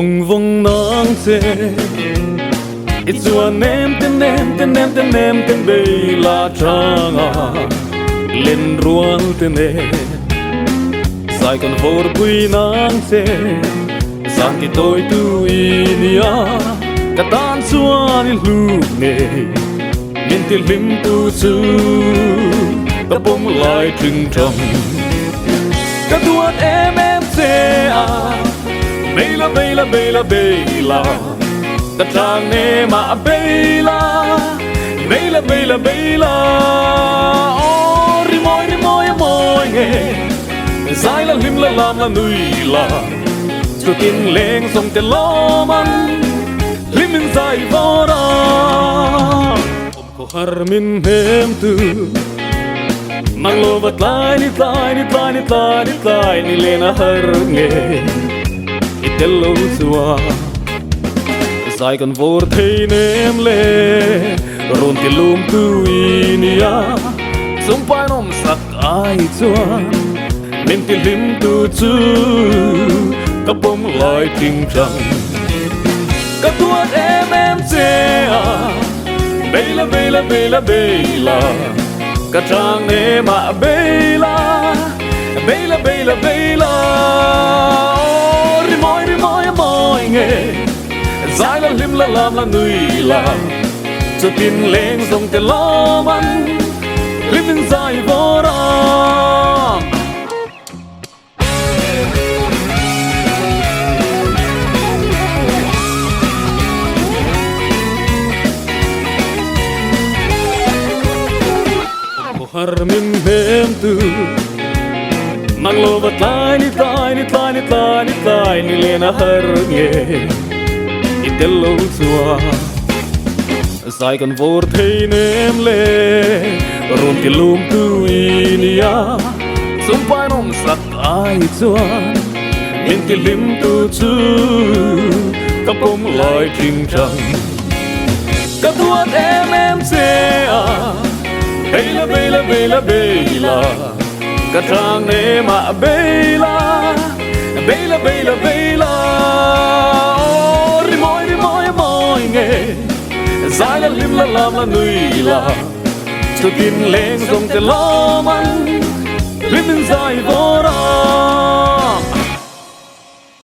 vong vong nang se it's one name ten be la changa len rual tene sai con vor pui nang se sang ti toi tu inia ka tan suan il lu ne min til lim tu su ka bom lai trừng trong ka tuat em se a Bela, bela, bela, bela Ta trang ne ma bela Bela, bela, bela Oh, rimoy, rimoy, moy nghe Zai la lim la lam la nui la Cho tin leng song te lo man Lim min zai vô ra Ko har min hem tu Mang lo vat lai ni tlai, ni tlai, ni tlai, ni tlai Ni lena har nghe Hello sua Sai con vor thei nem le Ron ti lum tu inia Sum pai nom sak ai chuan Min ti lim tu chu Ka bom lai tingtang Ka tuat em se a Bela bela bela bela Ka trang ne ma bela Bela bela bela Zai la lim la lam la nui la Cho tin leng song te lo man Lim min zai vô ra Ko har min hem tu Mang lo vat lai ni tlai, ni tlai, ni tlai, ni tlai Ni lena har nghe Hello sua Sai con vor thei nem le Ron ti lum tu inia Sum pai nom sak ai chuan Min ti lim tu chu Ka bom lai tingtang Ka tuat em se a Bela bela bela bela Ka trang ne ma bela Bela bela bela Zai la lim la lam la nui la Cho tin leng song te lo man Lim min zai vô ra